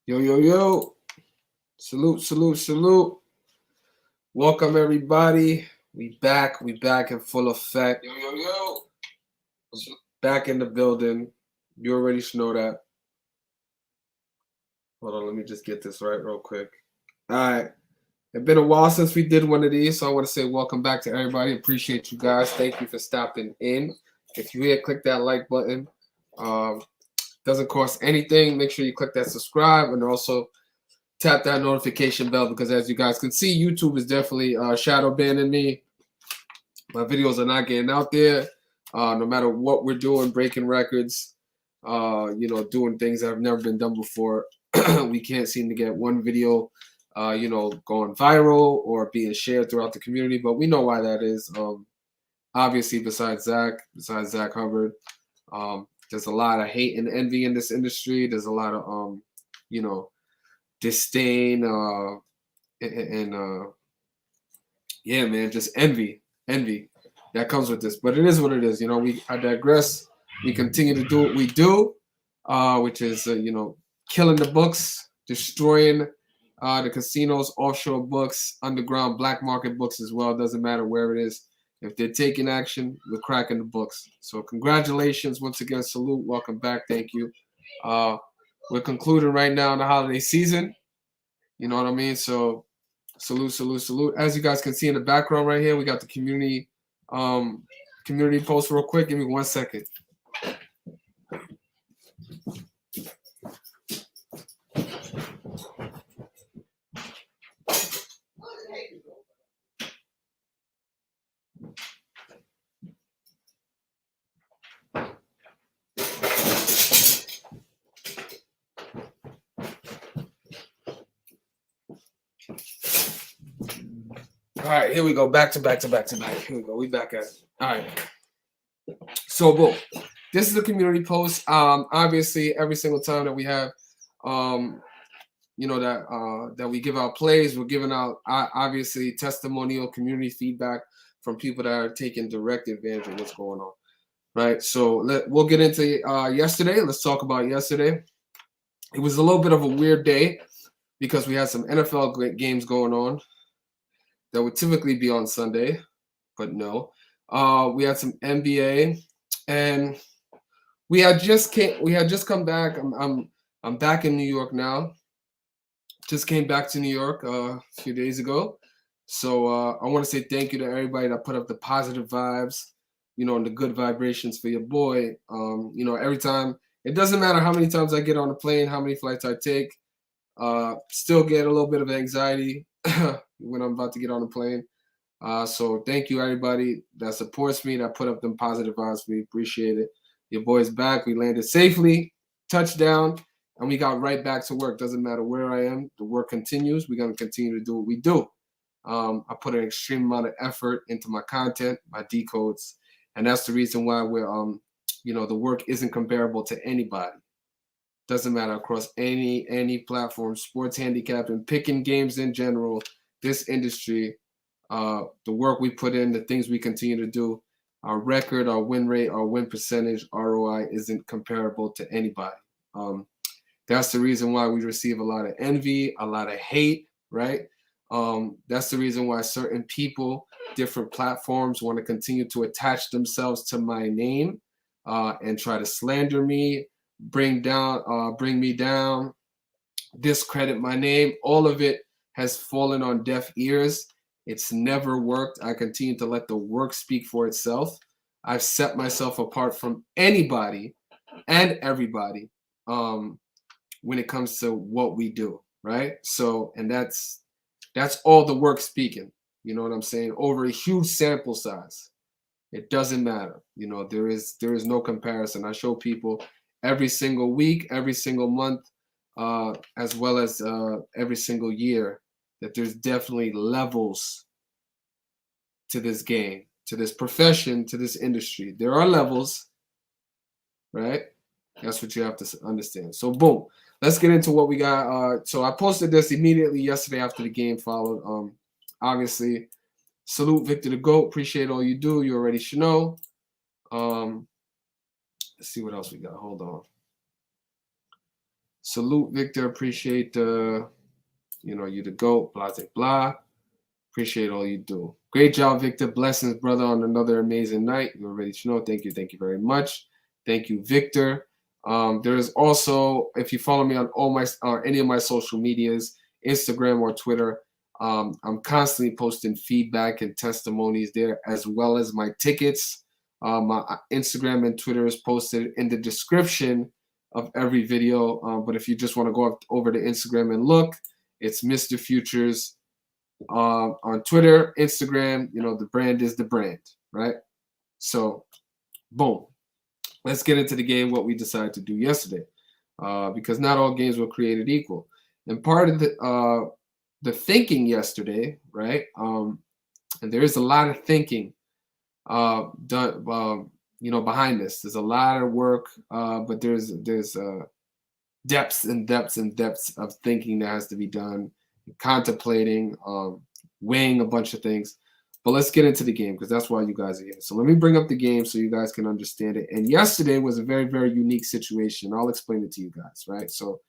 Yo, yo, yo. Salute, salute, salute. Welcome, everybody. We back in full effect. Yo, yo, yo. Back in the building. You already know that. Hold on, let me just get this right real quick. All right. It's been a while since we did one of these, so I want to say welcome back to everybody. Appreciate you guys. Thank you for stopping in. If you're here, click that like button. Doesn't cost anything. Make sure you click that subscribe and also tap that notification bell because as you guys can see, YouTube is definitely shadow banning me. My videos are not getting out there. No matter what we're doing, breaking records, doing things that have never been done before. We can't seem to get one video, going viral or being shared throughout the community. But we know why that is. Obviously, besides Zach Hubbard, there's a lot of hate and envy in this industry. There's a lot of, disdain and yeah, man, just envy that comes with this. But it is what it is. I digress. We continue to do what we do, which is killing the books, destroying the casinos, offshore books, underground black market books as well. Doesn't matter where it is. If they're taking action, we're cracking the books. So congratulations once again. Salute. Welcome back. Thank you. We're concluding right now in the holiday season. You know what I mean? So salute, salute, salute. As you guys can see in the background right here, we got the community post real quick. Give me 1 second. All right, here we go. Back to back. Here we go. We back at it. All right. So, boom. This is the community post. Obviously, every single time that we have, that we give out plays, we're giving out obviously testimonial community feedback from people that are taking direct advantage of what's going on. Right. So we'll get into yesterday. Let's talk about yesterday. It was a little bit of a weird day because we had some NFL games going on that would typically be on Sunday, but no. We had some NBA, and we had just come back. I'm back in New York now. Just came back to New York a few days ago. So I want to say thank you to everybody that put up the positive vibes, and the good vibrations for your boy. Every time, it doesn't matter how many times I get on a plane, how many flights I take, still get a little bit of anxiety when I'm about to get on a plane. So thank you everybody that supports me, that put up them positive vibes. We appreciate it. Your boy's back. We landed safely, touchdown, and we got right back to work. Doesn't matter where I am, the work continues. We're gonna continue to do what we do. I put an extreme amount of effort into my content, my decodes, and that's the reason why we're the work isn't comparable to anybody. Doesn't matter across any platform, sports handicapping, picking games in general, this industry, the work we put in, the things we continue to do, our record, our win rate, our win percentage, ROI isn't comparable to anybody. That's the reason why we receive a lot of envy, a lot of hate, right? That's the reason why certain people, different platforms want to continue to attach themselves to my name and try to slander me, bring me down, discredit my name. All of it has fallen on deaf ears. It's never worked. I continue to let the work speak for itself. I've set myself apart from anybody and everybody when it comes to what we do, right? So, and that's all the work speaking. You know what I'm saying? Over a huge sample size. It doesn't matter. There is no comparison. I show people every single week, every single month, as well as every single year, that there's definitely levels to this game, to this profession, to this industry. There are levels, right? That's what you have to understand. So boom, let's get into what we got. So I posted this immediately yesterday after the game followed. Obviously, salute Victor the GOAT. Appreciate all you do. You already should know. Let's see what else we got. Hold on. Salute, Victor. Appreciate you the GOAT, blah, blah, blah. Appreciate all you do. Great job, Victor. Blessings, brother, on another amazing night. You already know. Thank you. Thank you very much. Thank you, Victor. There is also, if you follow me on all my any of my social medias, Instagram or Twitter, I'm constantly posting feedback and testimonies there, as well as my tickets. My Instagram and Twitter is posted in the description of every video. But if you just want to go over to Instagram and look, it's Mr. Futures. On Twitter, Instagram, the brand is the brand, right? So, boom. Let's get into the game, what we decided to do yesterday, because not all games were created equal. And part of the thinking yesterday, right? And there is a lot of thinking done, behind this. There's a lot of work, but there's depths and depths and depths of thinking that has to be done, contemplating, weighing a bunch of things. But let's get into the game because that's why you guys are here. So let me bring up the game so you guys can understand it. And yesterday was a very, very unique situation. I'll explain it to you guys, right? So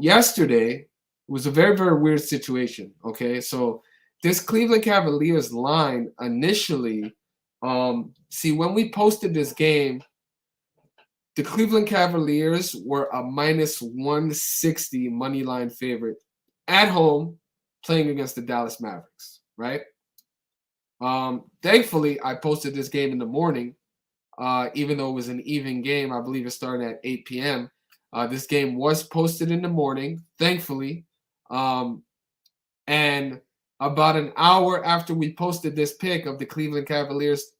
yesterday was a very, very weird situation, okay? So this Cleveland Cavaliers line initially, see, when we posted this game, the Cleveland Cavaliers were a minus 160 money line favorite at home playing against the Dallas Mavericks, right? Thankfully, I posted this game in the morning, even though it was an evening game. I believe it started at 8 p.m. This game was posted in the morning, thankfully. And about an hour after we posted this pick of the Cleveland Cavaliers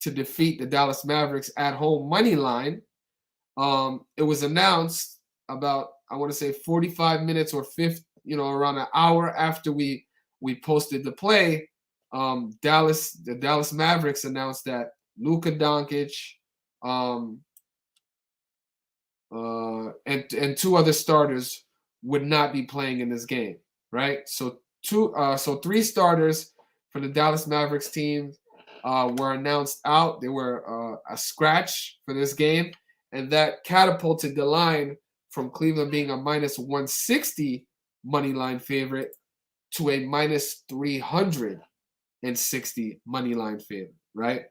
to defeat the Dallas Mavericks at home money line, it was announced about, I want to say 45 minutes or 50, around an hour after we posted the play. The Dallas Mavericks announced that Luka Doncic, and two other starters would not be playing in this game, right? So three starters for the Dallas Mavericks team were announced out. They were a scratch for this game, and that catapulted the line from Cleveland being a minus 160 money line favorite to a minus 360 money line favorite, right?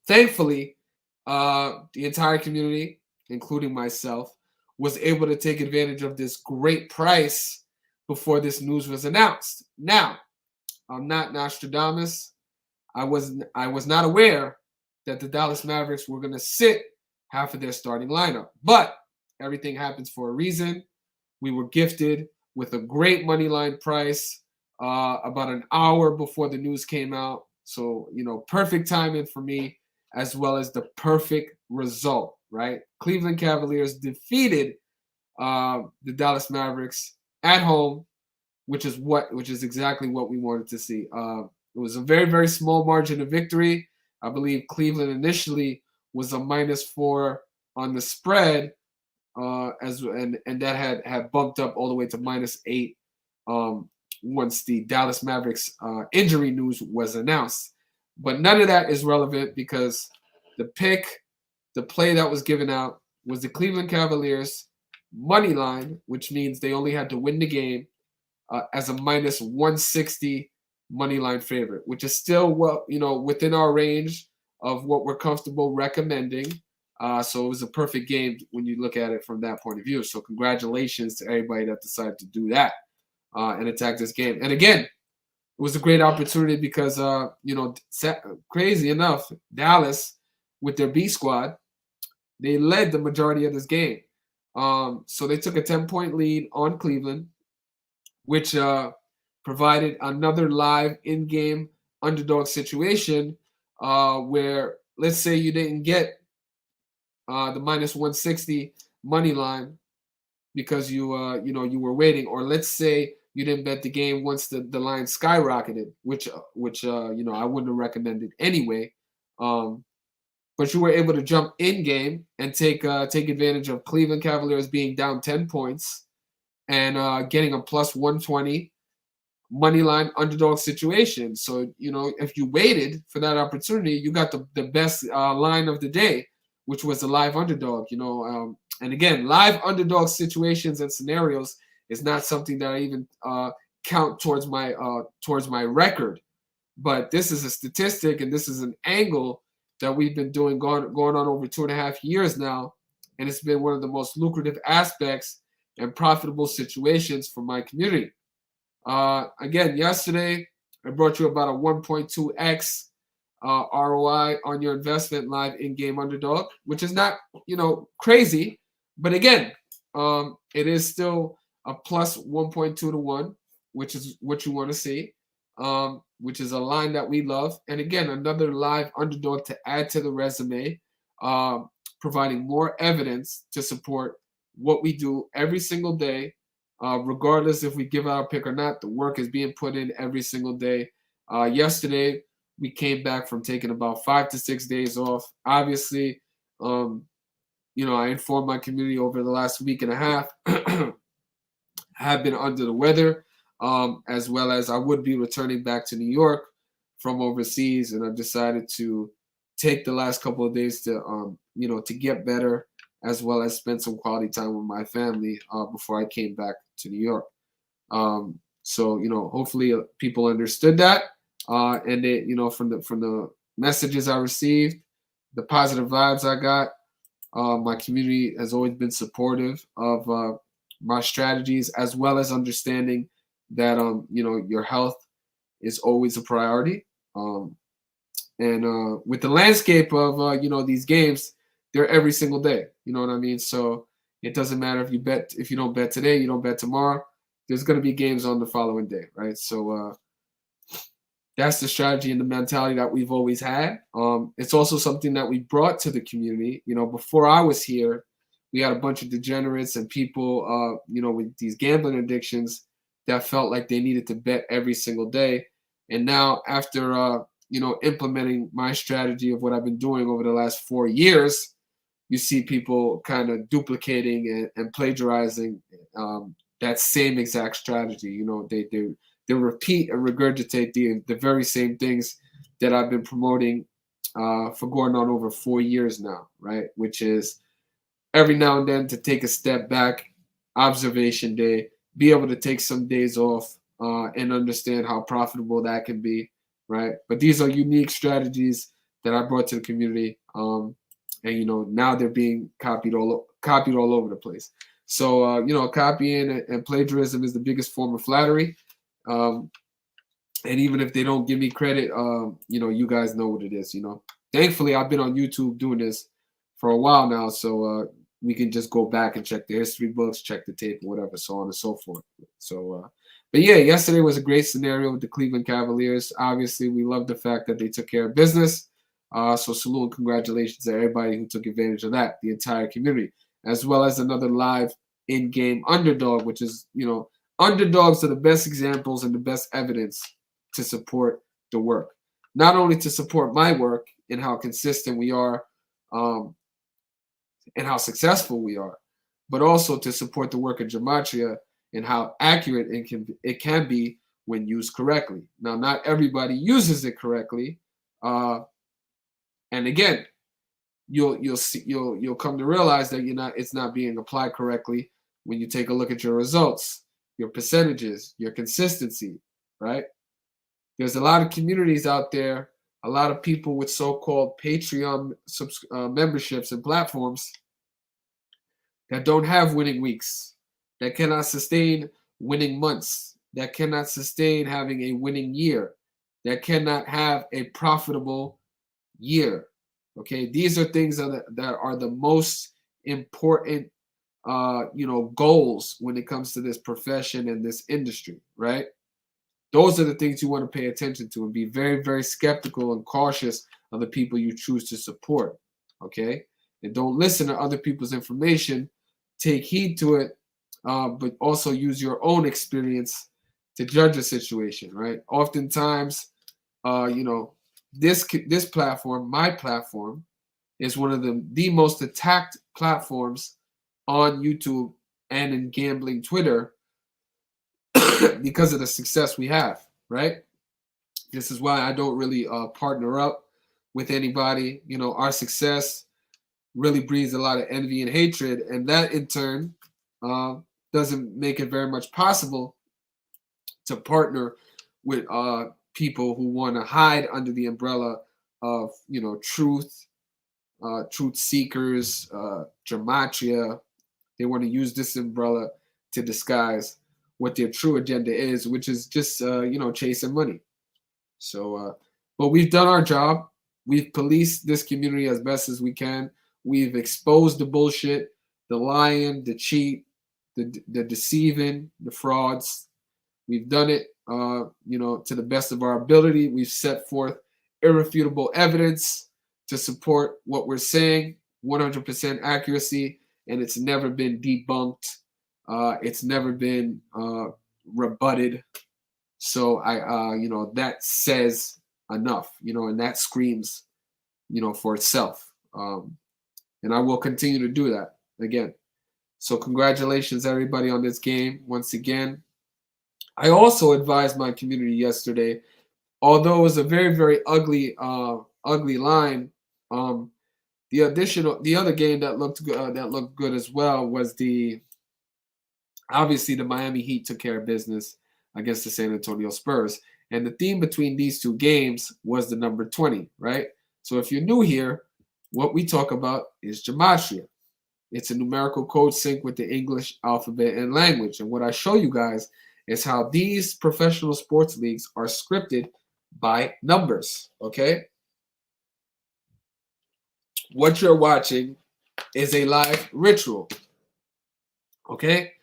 Thankfully, the entire community, including myself, was able to take advantage of this great price before this news was announced. Now, I'm not Nostradamus. I was not aware that the Dallas Mavericks were going to sit half of their starting lineup, but everything happens for a reason. We were gifted with a great money line price about an hour before the news came out. So, perfect timing for me, as well as the perfect result, right? Cleveland Cavaliers defeated the Dallas Mavericks at home, which is exactly what we wanted to see. It was a very, very small margin of victory. I believe Cleveland initially was a -4 on the spread, and that had bumped up all the way to -8 once the Dallas Mavericks injury news was announced. But none of that is relevant because the play that was given out was the Cleveland Cavaliers money line, which means they only had to win the game as a minus 160 money line favorite, which is still within our range of what we're comfortable recommending. So it was a perfect game when you look at it from that point of view. So congratulations to everybody that decided to do that and attack this game. And again, it was a great opportunity because, crazy enough, Dallas, with their B squad, they led the majority of this game. So they took a 10-point lead on Cleveland, which provided another live in-game underdog situation where, let's say you didn't get the minus 160 money line because you were waiting, or let's say you didn't bet the game once the line skyrocketed, which I wouldn't have recommended anyway. But you were able to jump in game and take advantage of Cleveland Cavaliers being down 10 points and getting a plus 120 money line underdog situation. So if you waited for that opportunity, you got the best line of the day, which was the live underdog. And again, live underdog situations and scenarios is not something that I even count towards my record. But this is a statistic, and this is an angle that we've been doing going on over 2.5 years now, and it's been one of the most lucrative aspects and profitable situations for my community. Again, yesterday I brought you about a 1.2x ROI on your investment live in-game underdog, which is not crazy, but again, it is still a plus 1.2 to 1, which is what you want to see, which is a line that we love. And again, another live underdog to add to the resume, providing more evidence to support what we do every single day, regardless if we give out a pick or not. The work is being put in every single day. Yesterday, we came back from taking about 5 to 6 days off. Obviously, I informed my community over the last week and a half. Have been under the weather, as well as I would be returning back to New York from overseas, and I've decided to take the last couple of days to to get better, as well as spend some quality time with my family before I came back to New York. So hopefully people understood that, and they, from the messages I received, the positive vibes I got, my community has always been supportive of my strategies, as well as understanding that your health is always a priority. And with the landscape of these games, they're every single day. You know what I mean? So it doesn't matter if you don't bet today, you don't bet tomorrow. There's going to be games on the following day, right? So that's the strategy and the mentality that we've always had. It's also something that we brought to the community. Before I was here, we had a bunch of degenerates and people, with these gambling addictions that felt like they needed to bet every single day. And now, after implementing my strategy of what I've been doing over the last 4 years, you see people kind of duplicating and plagiarizing that same exact strategy. They repeat and regurgitate the very same things that I've been promoting for going on over 4 years now, right? Which is every now and then to take a step back, observation day, be able to take some days off and understand how profitable that can be, right? But these are unique strategies that I brought to the community, and now they're being copied all over the place. So copying and plagiarism is the biggest form of flattery. And even if they don't give me credit, you guys know what it is. Thankfully, I've been on YouTube doing this for a while now, so we can just go back and check the history books, check the tape, whatever, so on and so forth. So, but yeah, yesterday was a great scenario with the Cleveland Cavaliers. Obviously, we love the fact that they took care of business. So salute and congratulations to everybody who took advantage of that, the entire community, as well as another live in-game underdog, which is, underdogs are the best examples and the best evidence to support the work. Not only to support my work and how consistent we are, and how successful we are, but also to support the work of Gematria and how accurate it can be when used correctly. Now, not everybody uses it correctly, and again, you'll come to realize that it's not being applied correctly when you take a look at your results, your percentages, your consistency, right? There's a lot of communities out there, a lot of people with so-called Patreon memberships and platforms that don't have winning weeks, that cannot sustain winning months, that cannot sustain having a winning year, that cannot have a profitable year. Okay, these are things that are the most important, goals when it comes to this profession and this industry, right? Those are the things you want to pay attention to and be very, very skeptical and cautious of the people you choose to support. Okay, and don't listen to other people's information. Take heed to it, but also use your own experience to judge a situation, right? Oftentimes, this platform, my platform, is one of the most attacked platforms on YouTube and in gambling Twitter because of the success we have, right? This is why I don't really partner up with anybody. Our success really breeds a lot of envy and hatred, and that in turn uh, doesn't make it very much possible to partner with people who want to hide under the umbrella of truth, truth seekers, gematria. They want to use this umbrella to disguise what their true agenda is, which is just chasing money. So, but we've done our job. We've policed this community as best as we can. We've exposed the bullshit, the lying, the cheat, the deceiving, the frauds. We've done it, to the best of our ability. We've set forth irrefutable evidence to support what we're saying, 100% accuracy, and it's never been debunked. It's never been rebutted. So that says enough, and that screams, for itself. And I will continue to do that again. So congratulations, everybody, on this game once again. I also advised my community yesterday, although it was a very, very ugly line. The other game that looked good as well was obviously the Miami Heat took care of business against the San Antonio Spurs, and the theme between these two games was the number 20, right? So if you're new here, what we talk about is gematria. It's a numerical code sync with the English alphabet and language, and what I show you guys is how these professional sports leagues are scripted by numbers, okay? What you're watching is a live ritual, okay?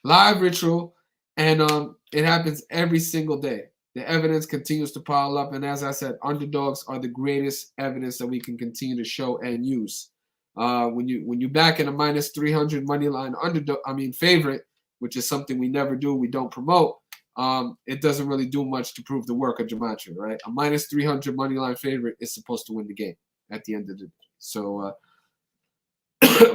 Live ritual, and it happens every single day. The evidence continues to pile up, and as I said, underdogs are the greatest evidence that we can continue to show and use. When you back in a minus 300 money line favorite, which is something we never do, we don't promote. It doesn't really do much to prove the work of gematria, right? A minus 300 money line favorite is supposed to win the game at the end of the day. So,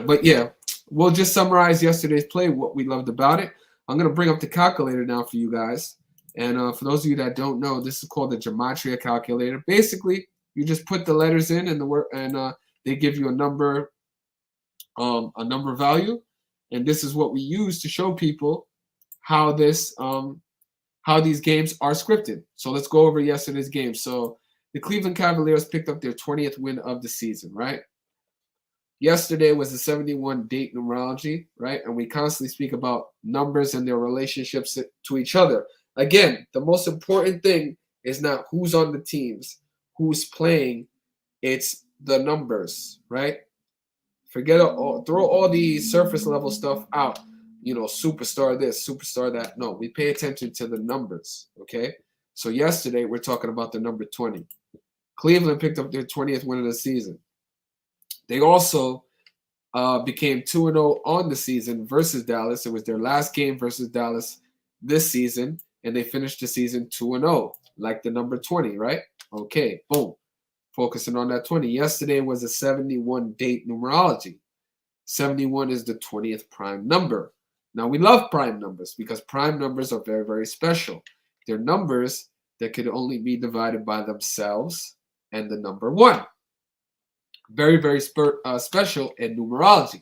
but yeah, we'll just summarize yesterday's play, what we loved about it. I'm going to bring up the calculator now for you guys. And for those of you that don't know, this is called the Gematria calculator. Basically, you just put the letters in and they give you a number value. And this is what we use to show people how these games are scripted. So let's go over yesterday's game. So the Cleveland Cavaliers picked up their 20th win of the season, right? Yesterday was the 71 date numerology, right? And we constantly speak about numbers and their relationships to each other. Again, the most important thing is not who's on the teams, who's playing, it's the numbers, right? Throw all the surface level stuff out. Superstar this, superstar that. No, we pay attention to the numbers, okay? So yesterday, we're talking about the number 20. Cleveland picked up their 20th win of the season. They also became 2-0 on the season versus Dallas. It was their last game versus Dallas this season, and they finished the season 2-0, like the number 20, right? Okay, boom. Focusing on that 20. Yesterday was a 71 date numerology. 71 is the 20th prime number. Now, we love prime numbers because prime numbers are very, very special. They're numbers that could only be divided by themselves and the number 1. Very, very special in numerology.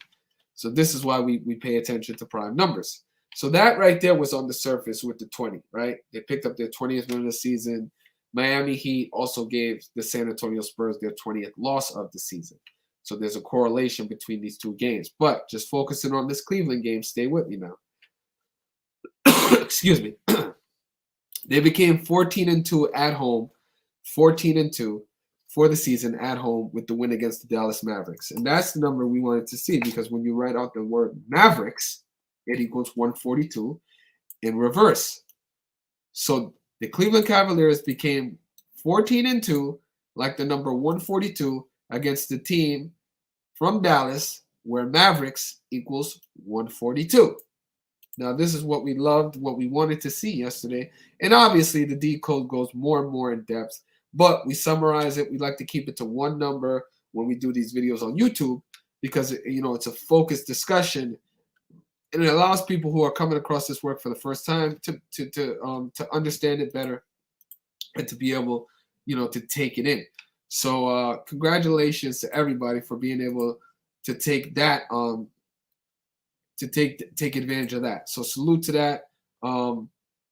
So this is why we pay attention to prime numbers. So that right there was on the surface with the 20, right? They picked up their 20th win of the season. Miami Heat also gave the San Antonio Spurs their 20th loss of the season. So there's a correlation between these two games. But just focusing on this Cleveland game, stay with me now. Excuse me. They became 14-2 at home, 14-2 for the season at home with the win against the Dallas Mavericks. And that's the number we wanted to see because when you write out the word Mavericks, it equals 142 in reverse. So the Cleveland Cavaliers became 14-2, like the number 142, against the team from Dallas, where Mavericks equals 142. Now, this is what we loved, what we wanted to see yesterday. And obviously, the decode goes more and more in depth, but we summarize it. We like to keep it to one number when we do these videos on YouTube because, it's a focused discussion. And it allows people who are coming across this work for the first time to understand it better and to be able, to take it in. So congratulations to everybody for being able to take that to take advantage of that. So salute to that.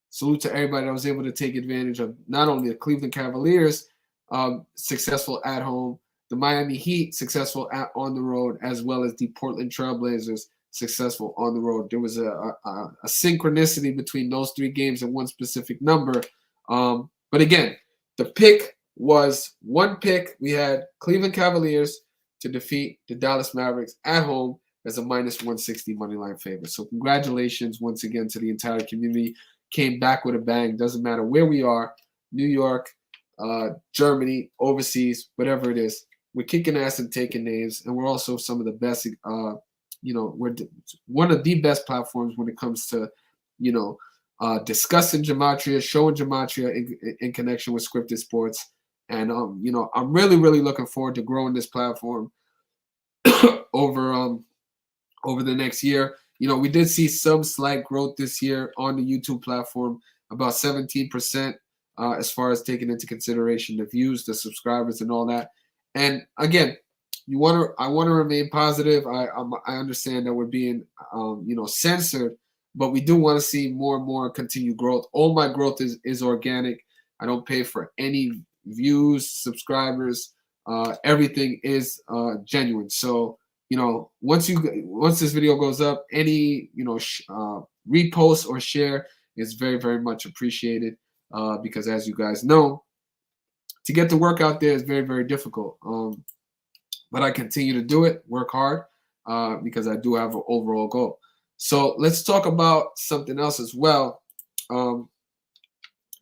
Salute to everybody that was able to take advantage of not only the Cleveland Cavaliers successful at home, the Miami Heat successful on the road, as well as the Portland Trailblazers successful on the road. There was a synchronicity between those three games and one specific number. But again, the pick was one pick. We had Cleveland Cavaliers to defeat the Dallas Mavericks at home as a minus 160 money line favorite. So congratulations once again to the entire community. Came back with a bang. Doesn't matter where we are, New York, Germany, overseas, whatever it is. We're kicking ass and taking names, and we're also some of the best. We're one of the best platforms when it comes to, discussing Gematria, showing Gematria in connection with scripted sports. And I'm really, really looking forward to growing this platform over the next year. We did see some slight growth this year on the YouTube platform, about 17%, as far as taking into consideration the views, the subscribers, and all that. And again, I want to remain positive. I understand that we're being censored, but we do want to see more and more continued growth. All my growth is organic. I don't pay for any views, subscribers. Everything is genuine. So once this video goes up, any repost or share is very, very much appreciated, because as you guys know, to get the work out there is very, very difficult. But I continue to do it, work hard, because I do have an overall goal. So let's talk about something else as well.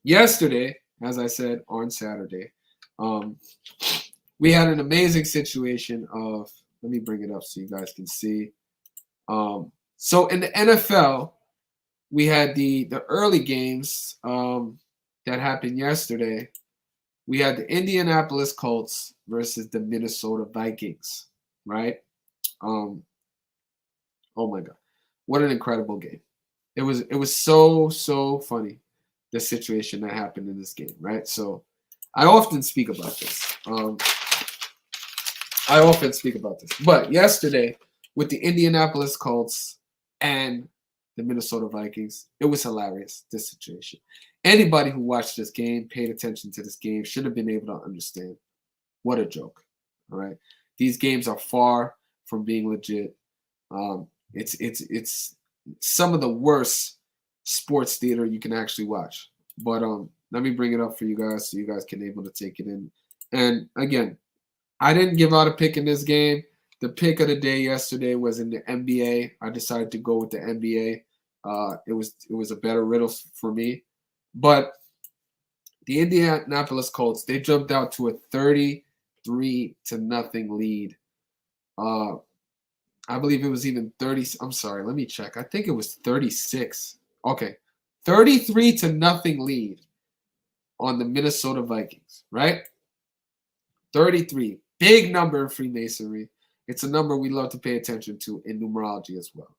Yesterday, as I said, on Saturday, we had an amazing situation of, let me bring it up so you guys can see. So in the NFL, we had the early games that happened yesterday. We had the Indianapolis Colts versus the Minnesota Vikings, right? Oh my God, what an incredible game! It was so funny, the situation that happened in this game, right? So I often speak about this. But yesterday with the Indianapolis Colts and the Minnesota Vikings, it was hilarious, this situation. Anybody who watched this game, paid attention to this game, should have been able to understand. What a joke, all right? These games are far from being legit. It's some of the worst sports theater you can actually watch. But let me bring it up for you guys so you guys can able to take it in. And again, I didn't give out a pick in this game. The pick of the day yesterday was in the NBA. I decided to go with the NBA. It was a better riddle for me. But the Indianapolis Colts, they jumped out to a 33-0 lead. I believe it was even 30. I'm sorry, let me check. I think it was 36. Okay, 33-0 lead on the Minnesota Vikings, right? 33, big number in Freemasonry. It's a number we love to pay attention to in numerology as well.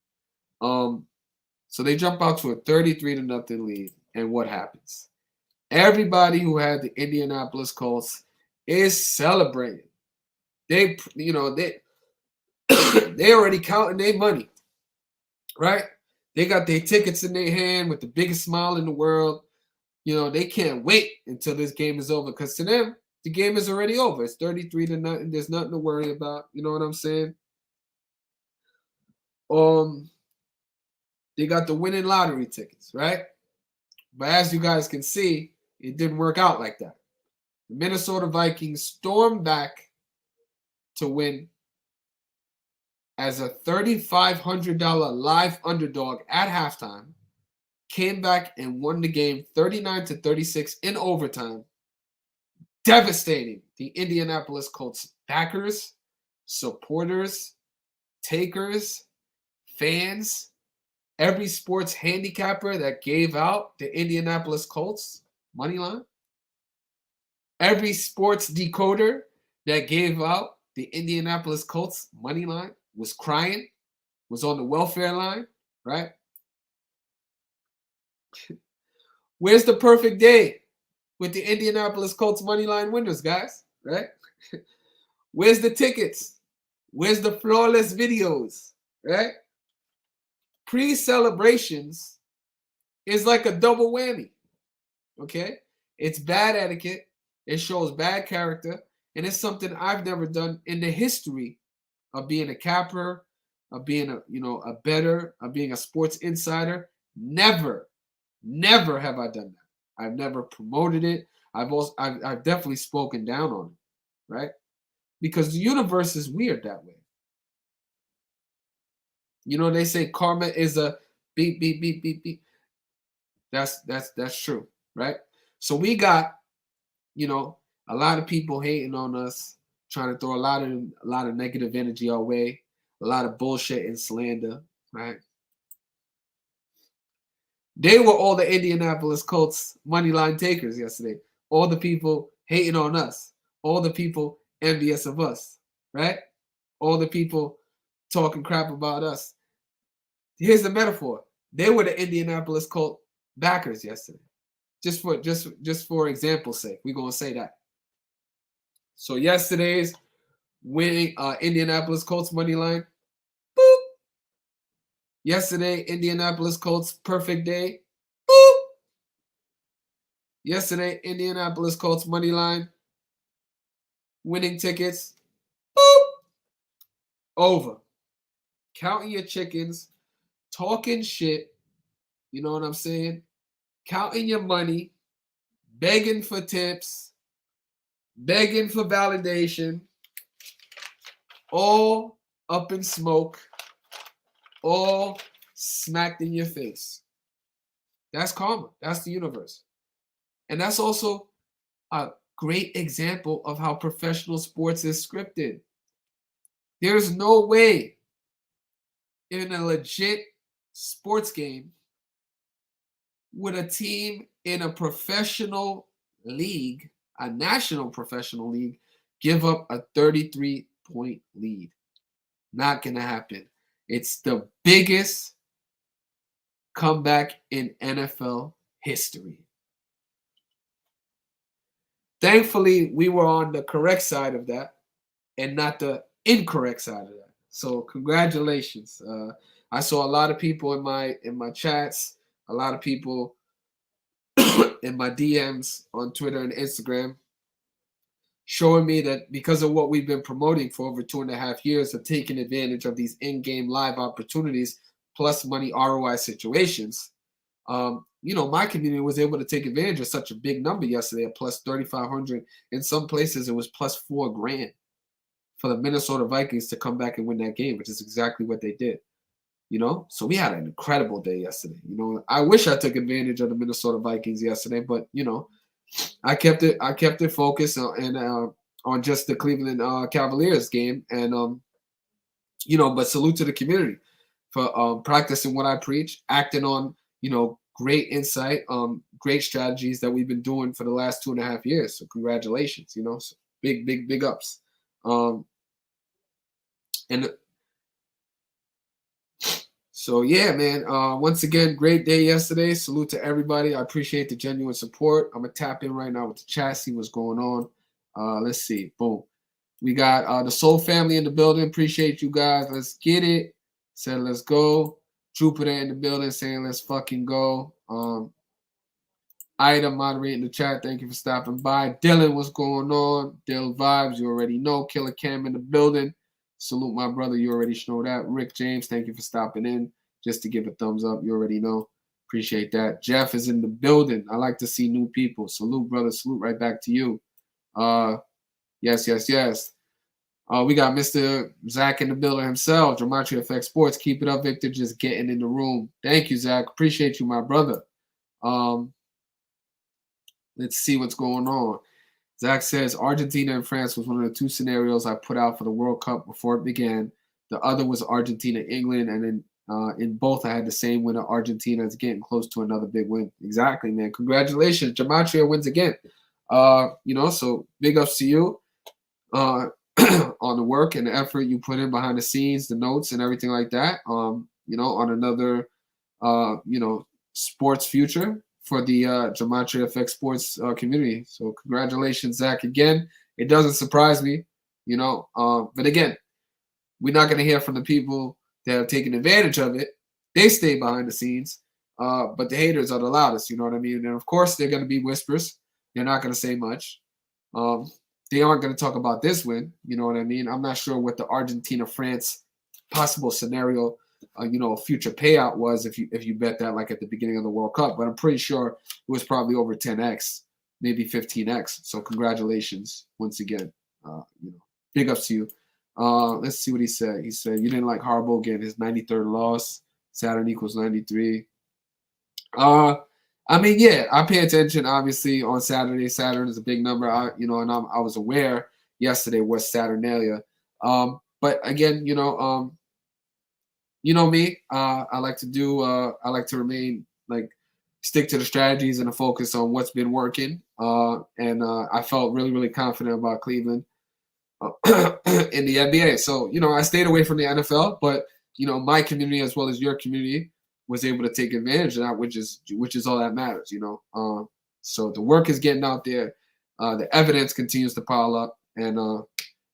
So they jump out to a 33-0 lead, and what happens? Everybody who had the Indianapolis Colts is celebrating. They already counting their money, right? They got their tickets in their hand with the biggest smile in the world. They can't wait until this game is over, because to them, the game is already over. It's 33-0. There's nothing to worry about. You know what I'm saying? They got the winning lottery tickets, right? But as you guys can see, it didn't work out like that. The Minnesota Vikings stormed back to win as a $3,500 live underdog at halftime, came back and won the game 39-36 in overtime, devastating the Indianapolis Colts backers, supporters, takers, fans, every sports handicapper that gave out the Indianapolis Colts money line, every sports decoder that gave out the Indianapolis Colts money line was crying, was on the welfare line, right? Where's the perfect day with the Indianapolis Colts money line winners, guys, right? Where's the tickets? Where's the flawless videos? Right? Pre-celebrations is like a double whammy. Okay? It's bad etiquette. It shows bad character. And it's something I've never done in the history of being a capper, of being a bettor, of being a sports insider. Never have I done that. I've never promoted it. I've definitely spoken down on it, right? Because the universe is weird that way. They say karma is a beep beep beep beep beep. That's true, right? So we got, a lot of people hating on us, trying to throw a lot of negative energy our way, a lot of bullshit and slander, right? They were all the Indianapolis Colts money line takers yesterday. All the people hating on us. All the people envious of us, right? All the people talking crap about us. Here's the metaphor. They were the Indianapolis Colt backers yesterday. Just for example's sake, we're gonna say that. So yesterday's winning Indianapolis Colts money line. Boop. Yesterday, Indianapolis Colts perfect day. Boop. Yesterday, Indianapolis Colts money line. Winning tickets. Boop. Over. Counting your chickens. Talking shit. You know what I'm saying? Counting your money. Begging for tips. Begging for validation. All up in smoke. All smacked in your face. That's karma. That's the universe. And that's also a great example of how professional sports is scripted. There's no way in a legit sports game would a team in a professional league, a national professional league, give up a 33-point lead. Not going to happen. It's the biggest comeback in NFL history. Thankfully, we were on the correct side of that and not the incorrect side of that. So congratulations. I saw a lot of people in my chats, a lot of people in my DMs on Twitter and Instagram showing me that because of what we've been promoting for over 2.5 years of taking advantage of these in-game live opportunities plus money ROI situations, my community was able to take advantage of such a big number yesterday at plus 3,500. In some places, it was plus $4,000 for the Minnesota Vikings to come back and win that game, which is exactly what they did. So we had an incredible day yesterday. I wish I took advantage of the Minnesota Vikings yesterday, but I kept it focused on just the Cleveland Cavaliers game, and but salute to the community for practicing what I preach, acting on great insight, great strategies that we've been doing for the last 2.5 years. So congratulations, so big ups. And so yeah, man. Once again, great day yesterday. Salute to everybody. I appreciate the genuine support. I'm gonna tap in right now with the chat, see what's going on. Let's see. Boom. We got the Soul family in the building. Appreciate you guys. Let's get it. Said let's go. Jupiter in the building saying let's fucking go. Ida moderating the chat. Thank you for stopping by. Dylan, what's going on? Dill Vibes, you already know. Killer Cam in the building. Salute my brother. You already know that. Rick James, thank you for stopping in. Just to give a thumbs up. You already know. Appreciate that. Jeff is in the building. I like to see new people. Salute, brother. Salute right back to you. Yes. We got Mr. Zach in the building himself. Gematria Effect Sports. Keep it up, Victor. Just getting in the room. Thank you, Zach. Appreciate you, my brother. Let's see what's going on. Zach says Argentina and France was one of the two scenarios I put out for the World Cup before it began. The other was Argentina, England, and then in both I had the same winner. Argentina is getting close to another big win. Exactly, man. Congratulations. Gematria wins again. So big ups to you on the work and the effort you put in behind the scenes, the notes and everything like that. On another sports future for the Gematria Effect Sports community. So congratulations, Zach, again. It doesn't surprise me, but again, we're not going to hear from the people that have taken advantage of it. They stay behind the scenes, but the haters are the loudest. You know what I mean? And of course, they're going to be whispers. They're not going to say much. They aren't going to talk about this win. You know what I mean? I'm not sure what the Argentina-France possible scenario, future payout was if you bet that like at the beginning of the World Cup. But I'm pretty sure it was probably over 10x, maybe 15x. So congratulations once again. Big ups to you. Let's see what he said. He said you didn't like Harbaugh getting his 93rd loss. Saturn equals 93. I mean, yeah, I pay attention obviously on Saturday. Saturn is a big number. I was aware yesterday was Saturnalia. But again, you know me. I like to remain like stick to the strategies and the focus on what's been working. And I felt really, really confident about Cleveland in the NBA. So, I stayed away from the NFL, but my community as well as your community was able to take advantage of that, which is all that matters, So the work is getting out there. The evidence continues to pile up, and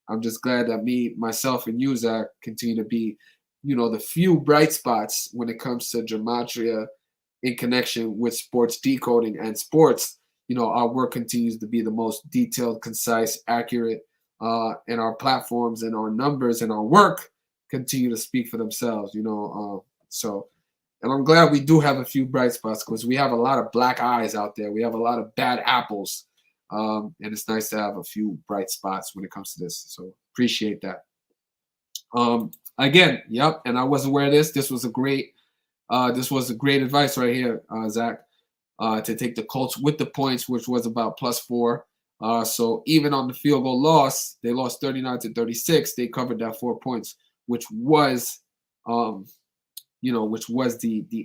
I'm just glad that myself, and you, Zach, continue to be, the few bright spots when it comes to Gematria in connection with sports decoding and sports. Our work continues to be the most detailed, concise, accurate, and our platforms and our numbers and our work continue to speak for themselves. And I'm glad we do have a few bright spots because we have a lot of black eyes out there. We have a lot of bad apples. And it's nice to have a few bright spots when it comes to this. So appreciate that. Again, yep. And I was aware of this. This was a great advice right here, Zach, to take the Colts with the points, which was about +4. So even on the field goal loss, they lost 39-36. They covered that 4 points, which was the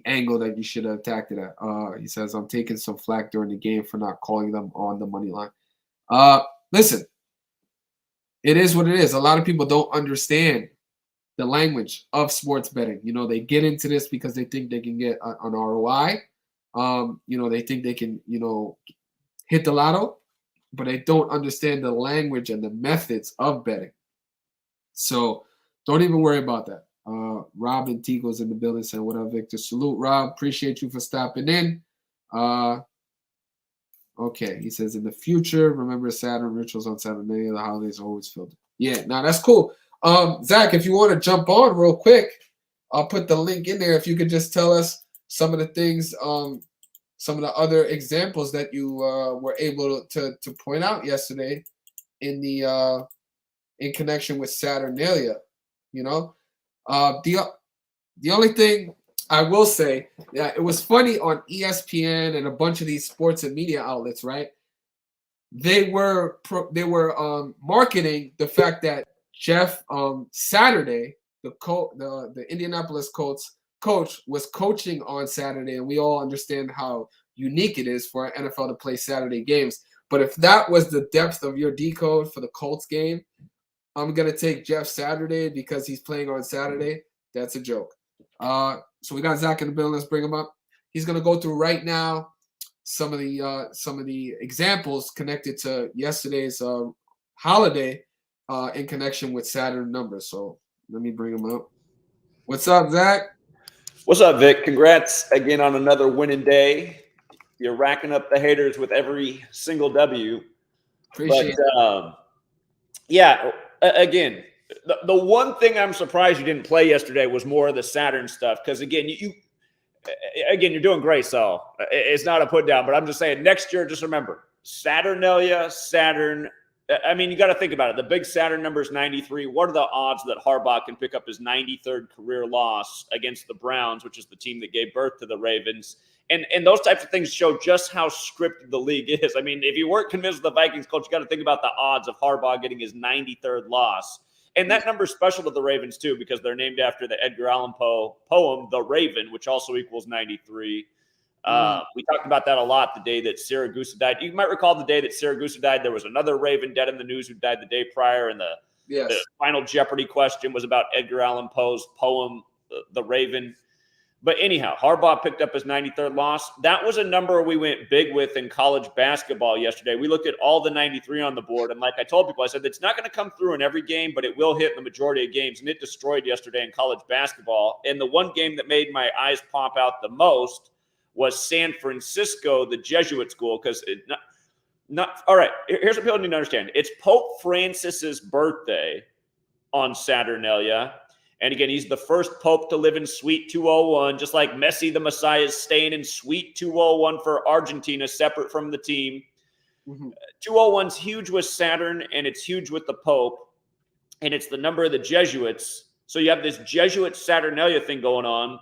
angle that you should have attacked it at. He says, I'm taking some flack during the game for not calling them on the money line. Listen, it is what it is. A lot of people don't understand the language of sports betting. They get into this because they think they can get an ROI. They think they can, hit the lotto, but they don't understand the language and the methods of betting. So don't even worry about that. Rob and Tico's in the building saying, what up, Victor? Salute, Rob. Appreciate you for stopping in. Okay, he says, in the future, remember Saturn rituals on Saturnalia. The holidays are always filled. Yeah, now that's cool. Zach, if you want to jump on real quick, I'll put the link in there. If you could just tell us some of the things, some of the other examples that you were able to point out yesterday in connection with Saturnalia, the only thing I will say, yeah, it was funny on ESPN and a bunch of these sports and media outlets, right? They were marketing the fact that Jeff Saturday, the Indianapolis Colts coach, was coaching on Saturday, and we all understand how unique it is for an NFL to play Saturday games. But if that was the depth of your decode for the Colts game, I'm going to take Jeff Saturday because he's playing on Saturday. That's a joke. So we got Zach in the building. Let's bring him up. He's going to go through right now some of the examples connected to yesterday's holiday in connection with Saturn numbers. So let me bring him up. What's up, Zach? What's up, Vic? Congrats again on another winning day. You're racking up the haters with every single W. Appreciate it. Yeah, again, the one thing I'm surprised you didn't play yesterday was more of the Saturn stuff. Because again, you're doing great, so it's not a put down. But I'm just saying, next year, just remember Saturnalia, Saturn. I mean, you got to think about it. The big Saturn number is 93. What are the odds that Harbaugh can pick up his 93rd career loss against the Browns, which is the team that gave birth to the Ravens? And those types of things show just how scripted the league is. I mean, if you weren't convinced of the Vikings coach, you got to think about the odds of Harbaugh getting his 93rd loss. And that number is special to the Ravens, too, because they're named after the Edgar Allan Poe poem, The Raven, which also equals 93. We talked about that a lot the day that Siragusa died. You might recall the day that Siragusa died, there was another Raven dead in the news who died the day prior, and the final Jeopardy question was about Edgar Allan Poe's poem, The Raven. But anyhow, Harbaugh picked up his 93rd loss. That was a number we went big with in college basketball yesterday. We looked at all the 93 on the board, and like I told people, I said it's not going to come through in every game, but it will hit in the majority of games, and it destroyed yesterday in college basketball. And the one game that made my eyes pop out the most was San Francisco, the Jesuit school, because all right, here's what people need to understand. It's Pope Francis's birthday on Saturnalia. And again, he's the first pope to live in Suite 201, just like Messi, the Messiah, is staying in Suite 201 for Argentina, separate from the team. 201's huge with Saturn, and it's huge with the Pope, and it's the number of the Jesuits. So you have this Jesuit Saturnalia thing going on.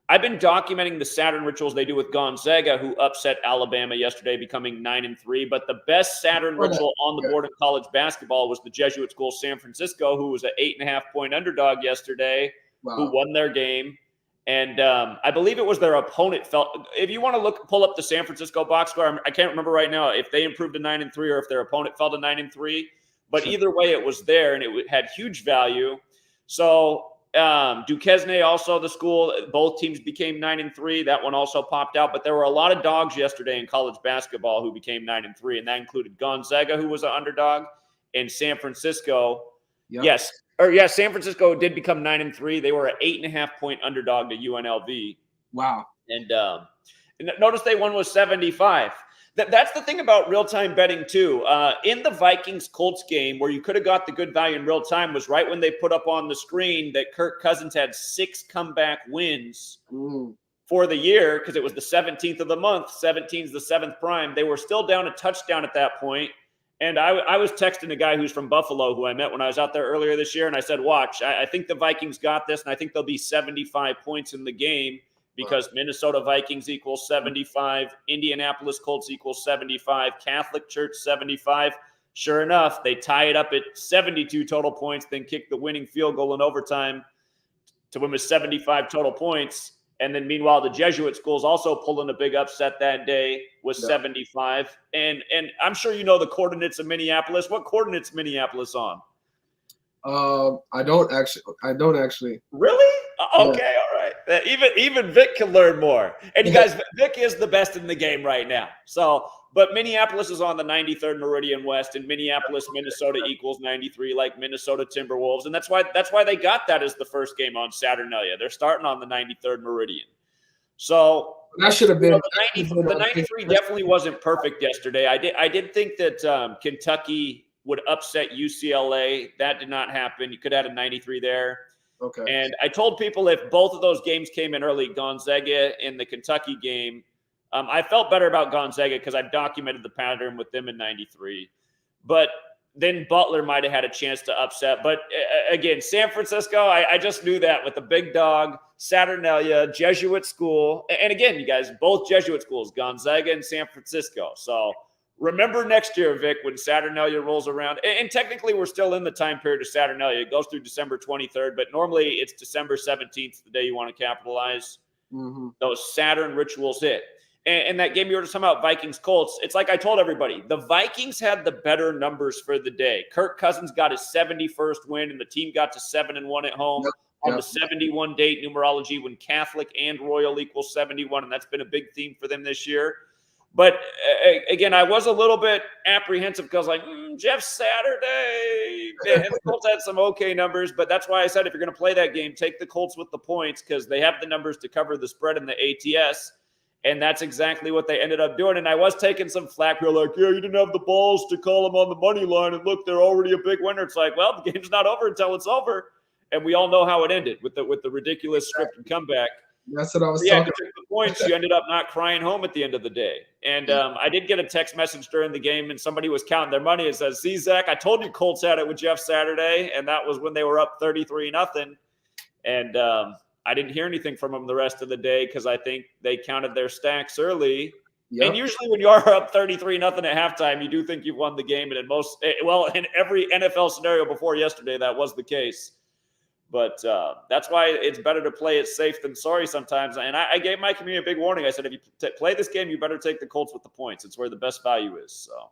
I've been documenting the Saturn rituals they do with Gonzaga, who upset Alabama yesterday, becoming 9-3. But the best Saturn ritual on the board in college basketball was the Jesuit school San Francisco, who was an 8.5-point underdog yesterday, who won their game. And I believe it was their opponent felt. If you want to pull up the San Francisco box score, I can't remember right now if they improved to 9-3 or if their opponent fell to 9-3. But either way, it was there, and it had huge value. So Duquesne, also the school, both teams became 9-3. That one also popped out, but there were a lot of dogs yesterday in college basketball who became 9-3, and that included Gonzaga, who was an underdog, and San Francisco. Yep. San Francisco did become 9-3. They were an 8.5-point underdog to UNLV. Wow. And notice they won was 75. That's the thing about real-time betting, too. In the Vikings-Colts game, where you could have got the good value in real time, was right when they put up on the screen that Kirk Cousins had 6 comeback wins for the year, because it was the 17th of the month. 17's the 7th prime. They were still down a touchdown at that point. And I was texting a guy who's from Buffalo, who I met when I was out there earlier this year, and I said, watch, I think the Vikings got this, and I think there'll be 75 points in the game. Because Minnesota Vikings equals 75, Indianapolis Colts equals 75, Catholic Church 75. Sure enough, they tie it up at 72 total points, then kick the winning field goal in overtime to win with 75 total points. And then meanwhile, the Jesuit school's also pulling a big upset that day with 75. And I'm sure you know the coordinates of Minneapolis. What coordinates Minneapolis on? I don't actually. Really? Okay, all right. Even Vic can learn more. And you guys, Vic is the best in the game right now. So, but Minneapolis is on the 93rd Meridian West, and Minneapolis, Minnesota equals 93, like Minnesota Timberwolves, and that's why they got that as the first game on Saturnalia. They're starting on the 93rd Meridian. So that should have been the 93. Definitely wasn't perfect yesterday. I did think that Kentucky would upset UCLA. That did not happen. You could have had a 93 there. Okay. And I told people if both of those games came in early, Gonzaga and the Kentucky game, I felt better about Gonzaga because I've documented the pattern with them in 93. But then Butler might have had a chance to upset. But again, San Francisco, I just knew that with the big dog, Saturnalia, Jesuit school. And again, you guys, both Jesuit schools, Gonzaga and San Francisco. So remember next year, Vic, when Saturnalia rolls around. And technically, we're still in the time period of Saturnalia. It goes through December 23rd, but normally it's December 17th, the day you want to capitalize. Those Saturn rituals hit. And that game you were just talking about, Vikings-Colts, it's like I told everybody, the Vikings had the better numbers for the day. Kirk Cousins got his 71st win, and the team got to 7-1 at home on the 71 date numerology when Catholic and Royal equals 71, and that's been a big theme for them this year. But again, I was a little bit apprehensive because Jeff Saturday, and the Colts had some okay numbers, but that's why I said if you're going to play that game, take the Colts with the points because they have the numbers to cover the spread in the ATS. And that's exactly what they ended up doing. And I was taking some flack. You're like, yeah, you didn't have the balls to call them on the money line. And look, they're already a big winner. It's like, well, the game's not over until it's over. And we all know how it ended with the ridiculous scripted comeback. That's what I was talking about. You took the points. You ended up not crying home at the end of the day. And I did get a text message during the game, and somebody was counting their money and says, see, Zach, I told you Colts had it with Jeff Saturday. And that was when they were up 33-0. And I didn't hear anything from them the rest of the day because I think they counted their stacks early. Yep. And usually when you are up 33-0 at halftime, you do think you've won the game. And in every NFL scenario before yesterday, that was the case. But that's why it's better to play it safe than sorry sometimes. And I gave my community a big warning. I said, if you play this game, you better take the Colts with the points. It's where the best value is. So,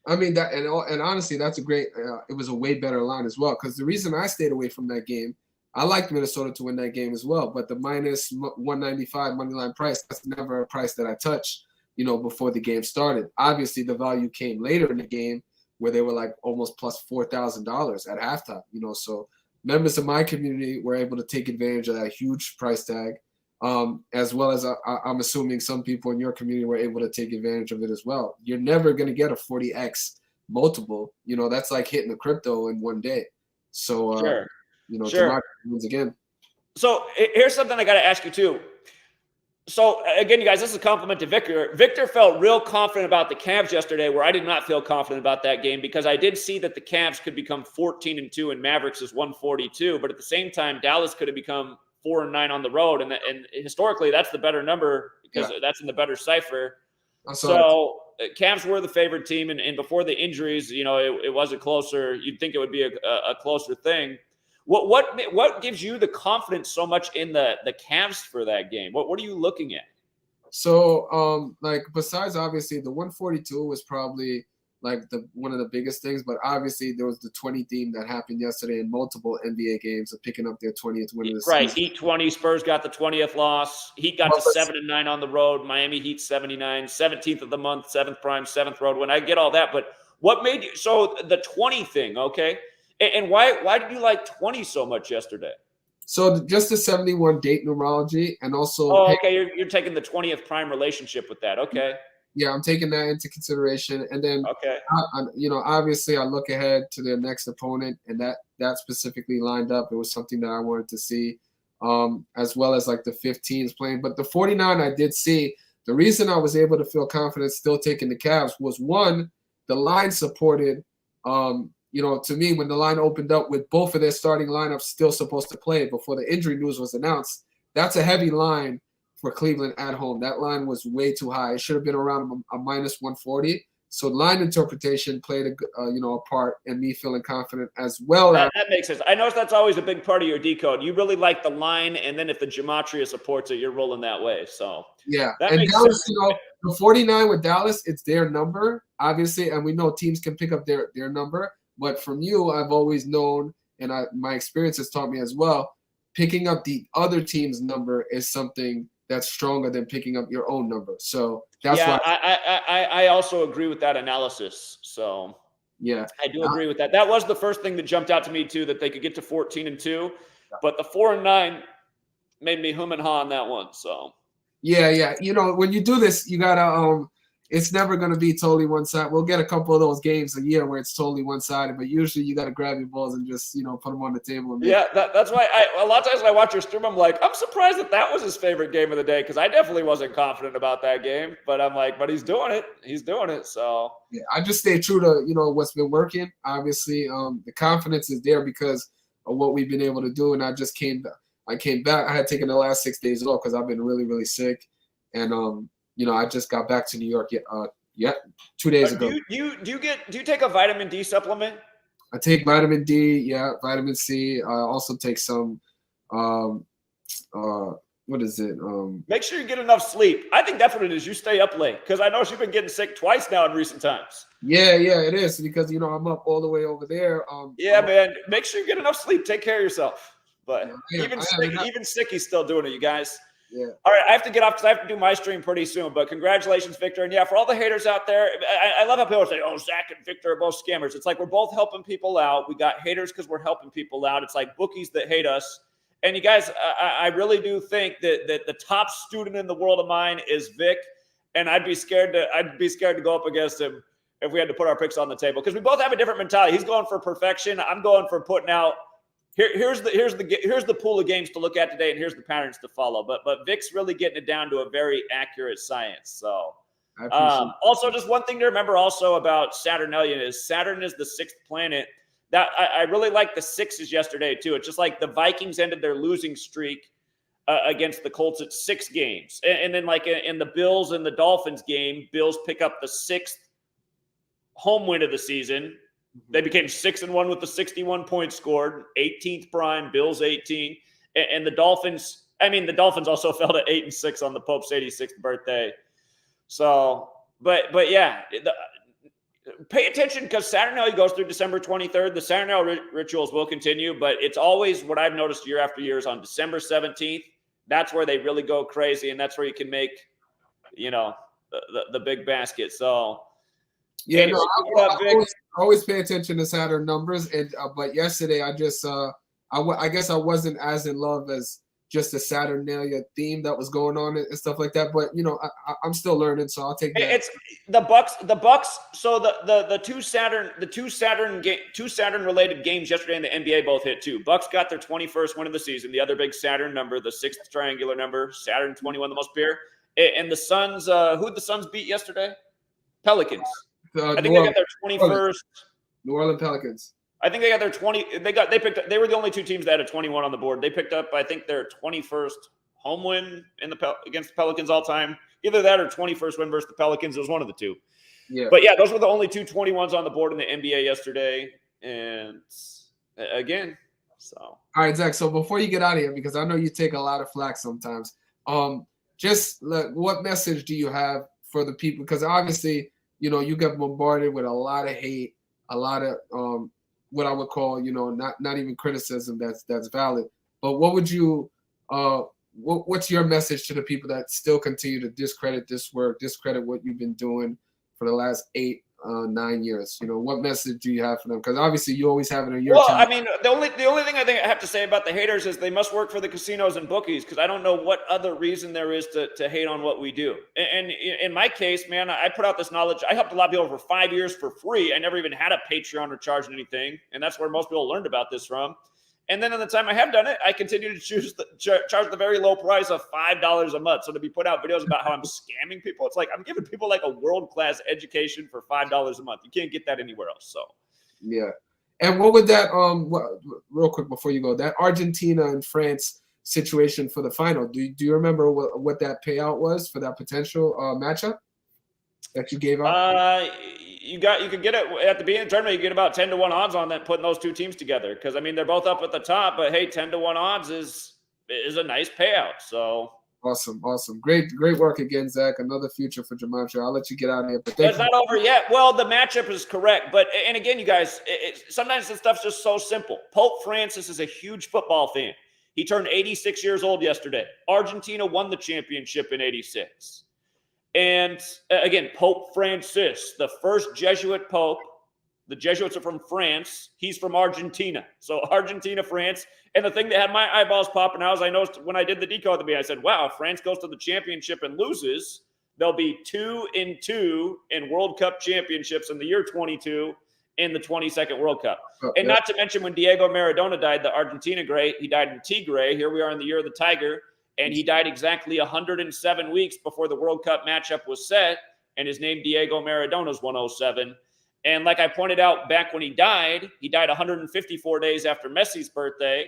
I mean, that and honestly, that's a great it was a way better line as well. Because the reason I stayed away from that game, I like Minnesota to win that game as well, but the minus 195 money line price, that's never a price that I touch, before the game started. Obviously, the value came later in the game where they were like almost plus $4,000 at halftime, so members of my community were able to take advantage of that huge price tag, as well as I'm assuming some people in your community were able to take advantage of it as well. You're never going to get a 40x multiple. That's like hitting the crypto in one day. So, Sure. Gematria wins again. So here's something I got to ask you too. So again, you guys, this is a compliment to Victor. Victor felt real confident about the Cavs yesterday, where I did not feel confident about that game, because I did see that the Cavs could become 14-2 and Mavericks is 142. But at the same time, Dallas could have become 4-9 on the road. And historically, that's the better number, because that's in the better cipher. So Cavs were the favorite team. And before the injuries, it was a closer, you'd think it would be a closer thing. What gives you the confidence so much in the Cavs for that game? What are you looking at? So, besides obviously the 142 was probably like one of the biggest things, but obviously there was the 20 theme that happened yesterday in multiple NBA games of picking up their 20th win of the season. Right, Heat 20, Spurs got the 20th loss. Heat got to 7-9 on the road. Miami Heat 79, 17th of the month, 7th prime, 7th road win. I get all that, but what made you so the 20 thing? Okay. And why did you like 20 so much yesterday? So just the 71 date numerology, and also. Oh, okay. You're taking the 20th prime relationship with that. Okay. Yeah, I'm taking that into consideration, and then obviously I look ahead to their next opponent, and that specifically lined up. It was something that I wanted to see, as well as like the 15s playing. But the 49 I did see. The reason I was able to feel confident still taking the Cavs was, one, the line supported. To me, when the line opened up with both of their starting lineups still supposed to play before the injury news was announced, that's a heavy line for Cleveland at home. That line was way too high. It should have been around a minus 140. So line interpretation played a part in me feeling confident as well. That makes sense. I noticed that's always a big part of your decode. You really like the line, and then if the Gematria supports it, you're rolling that way. So yeah, that and makes Dallas, sense. The 49 with Dallas, it's their number, obviously, and we know teams can pick up their number. But from you, I've always known, and my experience has taught me as well, picking up the other team's number is something that's stronger than picking up your own number. So that's why. I also agree with that analysis. So yeah, I do agree with that. That was the first thing that jumped out to me too, that they could get to 14-2, but the 4-9 made me hum and ha on that one. So yeah. When you do this, you gotta it's never going to be totally one-sided. We'll get a couple of those games a year where it's totally one-sided, but usually you got to grab your balls and just, put them on the table. And that's why a lot of times when I watch your stream, I'm like, I'm surprised that was his favorite game of the day, because I definitely wasn't confident about that game. But I'm like, but he's doing it. He's doing it. So yeah, I just stay true to, what's been working. Obviously, the confidence is there because of what we've been able to do. And I came back. I had taken the last 6 days off because I've been really, really sick. And, I just got back to New York 2 days ago. Do you take a vitamin D supplement? I take vitamin D, vitamin C. I also take some what is it? Make sure you get enough sleep. I think that's what it is. You stay up late, because I know you've been getting sick twice now in recent times. Yeah, it is, because I'm up all the way over there. Man, make sure you get enough sleep. Take care of yourself. But even Sicky's still doing it, you guys. Yeah. All right, I have to get off because I have to do my stream pretty soon. But congratulations, Victor. And for all the haters out there, I love how people say, "Oh, Zach and Victor are both scammers." It's like we're both helping people out. We got haters because we're helping people out. It's like bookies that hate us. And you guys, I really do think that the top student in the world of mine is Vic, and I'd be scared to go up against him if we had to put our picks on the table, because we both have a different mentality. He's going for perfection. I'm going for putting out. Here's the pool of games to look at today, and here's the patterns to follow. But Vic's really getting it down to a very accurate science. So also, just one thing to remember also about Saturnalia is Saturn is the 6th planet. That I really like the 6s yesterday too. It's just like the Vikings ended their losing streak against the Colts at 6 games, and then like in the Bills and the Dolphins game, Bills pick up the 6th home win of the season. They became 6-1 with the 61 points scored, 18th prime, Bills 18, and the Dolphins. The Dolphins also fell to 8-6 on the Pope's 86th birthday. So, but yeah, pay attention because Saturnalia goes through December 23rd. The Saturnalia rituals will continue, but it's always what I've noticed year after year is on December 17th. That's where they really go crazy, and that's where you can make, the big basket. So, Yeah, anyway, no, I always pay attention to Saturn numbers, and but yesterday I just I guess I wasn't as in love as just the Saturnalia theme that was going on and stuff like that. But I'm still learning, so I'll take that. It's the Bucks. The Bucks. So the two Saturn related games yesterday in the NBA both hit too. Bucks got their 21st win of the season. The other big Saturn number, the sixth triangular number, Saturn 21, the most pure. And the Suns. Who'd the Suns beat yesterday? Pelicans. I think they got their 21st. New Orleans Pelicans. I think they got their 20. They were the only two teams that had a 21 on the board. They picked up, I think, their 21st home win against the Pelicans all time. Either that or 21st win versus the Pelicans. It was one of the two. Yeah. But yeah, those were the only two 21s on the board in the NBA yesterday. And again, so. All right, Zach. So before you get out of here, because I know you take a lot of flack sometimes, just what message do you have for the people? Because obviously, you get bombarded with a lot of hate, a lot of what I would call, not even criticism that's valid. But what would you what's your message to the people that still continue to discredit this work, discredit what you've been doing for the last 8-9 years? What message do you have for them? Because obviously you always have it in your time. I mean, the only thing I think I have to say about the haters is they must work for the casinos and bookies, because I don't know what other reason there is to hate on what we do. And in my case, man, I put out this knowledge. I helped a lot of people for 5 years for free. I never even had a Patreon or charged anything, and that's where most people learned about this from. And then in the time I have done it, I continue to charge the very low price of $5 a month. So to be put out videos about how I'm scamming people, it's like I'm giving people like a world-class education for $5 a month. You can't get that anywhere else. So, yeah. And what would that real quick before you go, that Argentina and France situation for the final? Do you remember what that payout was for that potential matchup that you gave out? You could get it at the beginning of the tournament. You get about 10-1 odds on that, putting those two teams together. Because I mean, they're both up at the top, but hey, 10-1 odds is a nice payout. So awesome. Great work again, Zach. Another future for Gematria. I'll let you get out of here. But it's not over yet. Well, the matchup is correct, but and again, you guys, sometimes this stuff's just so simple. Pope Francis is a huge football fan. He turned 86 years old yesterday. Argentina won the championship in '86. And again, Pope Francis, the first Jesuit pope. The Jesuits are from France. He's from Argentina. So Argentina, France. And the thing that had my eyeballs popping out is I noticed when I did the decode to me, I said, wow, if France goes to the championship and loses, there'll be 2-2 in World Cup championships in the year 22 in the 22nd World Cup. And not to mention when Diego Maradona died, the Argentina great, he died in Tigre. Here we are in the year of the Tiger. And he died exactly 107 weeks before the World Cup matchup was set. And his name, Diego Maradona's 107. And like I pointed out back when he died 154 days after Messi's birthday.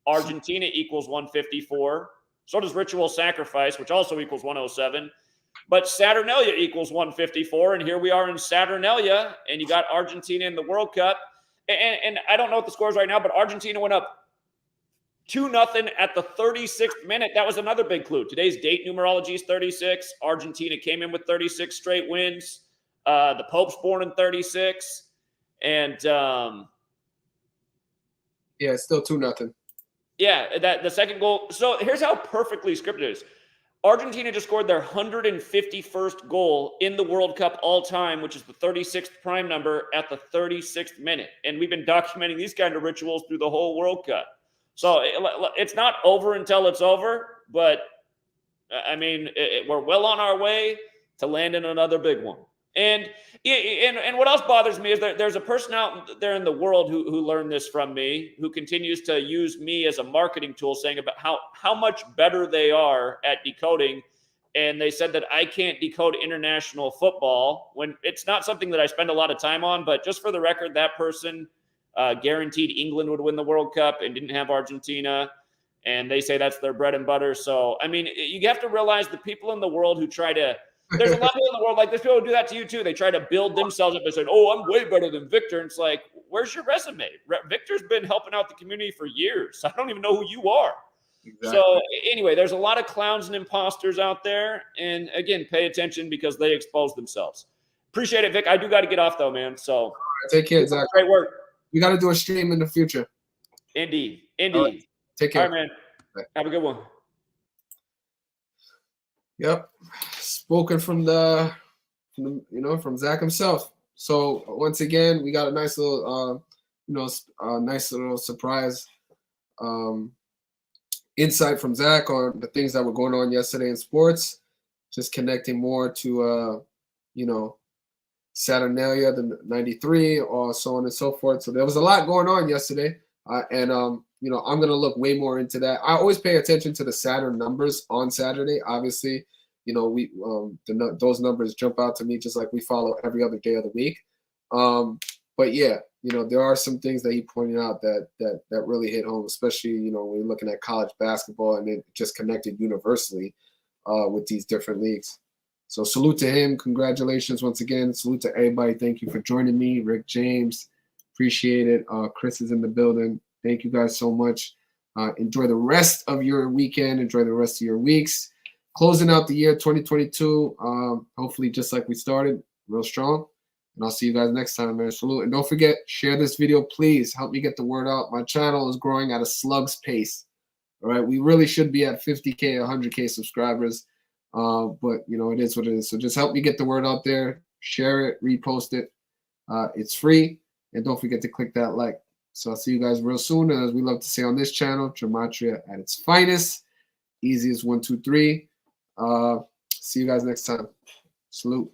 Argentina equals 154. So does ritual sacrifice, which also equals 107. But Saturnalia equals 154. And here we are in Saturnalia. And you got Argentina in the World Cup. And I don't know what the score is right now, but Argentina went up 2-0 at the 36th minute. That was another big clue. Today's date numerology is 36. Argentina came in with 36 straight wins. The Pope's born in 36. And yeah, it's still 2-0. Yeah, that the second goal. So here's how perfectly scripted it is. Argentina just scored their 151st goal in the World Cup all time, which is the 36th prime number at the 36th minute. And we've been documenting these kind of rituals through the whole World Cup. So it's not over until it's over, but I mean, we're well on our way to landing another big one. And what else bothers me is that there's a person out there in the world who learned this from me, who continues to use me as a marketing tool, saying about how much better they are at decoding. And they said that I can't decode international football when it's not something that I spend a lot of time on. But just for the record, that person guaranteed England would win the World Cup and didn't have Argentina. And they say that's their bread and butter. So, I mean, you have to realize the people in the world who try to, there's a lot of people in the world, like there's people who do that to you too. They try to build themselves up and say, oh, I'm way better than Victor. And it's like, where's your resume? Victor's been helping out the community for years. I don't even know who you are. Exactly. So anyway, there's a lot of clowns and imposters out there. And again, pay attention because they expose themselves. Appreciate it, Vic. I do got to get off though, man. So take care, Zach. Great work. We got to do a stream in the future. Indeed. All right. Take care. All right, man. Bye. Have a good one. Yep. Spoken from from Zach himself. So once again, we got a nice little, nice little surprise insight from Zach on the things that were going on yesterday in sports. Just connecting more to, Saturnalia, the 93, or so on and so forth. So there was a lot going on yesterday. And I'm going to look way more into that. I always pay attention to the Saturn numbers on Saturday. Obviously, those numbers jump out to me just like we follow every other day of the week. But yeah, there are some things that he pointed out that really hit home, especially, when you're looking at college basketball and it just connected universally with these different leagues. So salute to him. Congratulations once again. Salute to everybody. Thank you for joining me. Rick James, appreciate it. Chris is in the building. Thank you guys so much. Enjoy the rest of your weekend. Enjoy the rest of your weeks. Closing out the year 2022, hopefully just like we started, real strong. And I'll see you guys next time, man. Salute. And don't forget, share this video, please. Help me get the word out. My channel is growing at a slug's pace. All right, we really should be at 50K, 100K subscribers. But, it is what it is. So just help me get the word out there. Share it, repost it. It's free. And don't forget to click that like. So I'll see you guys real soon. And as we love to say on this channel, Gematria at its finest. Easy as 1, 2, 3. See you guys next time. Salute.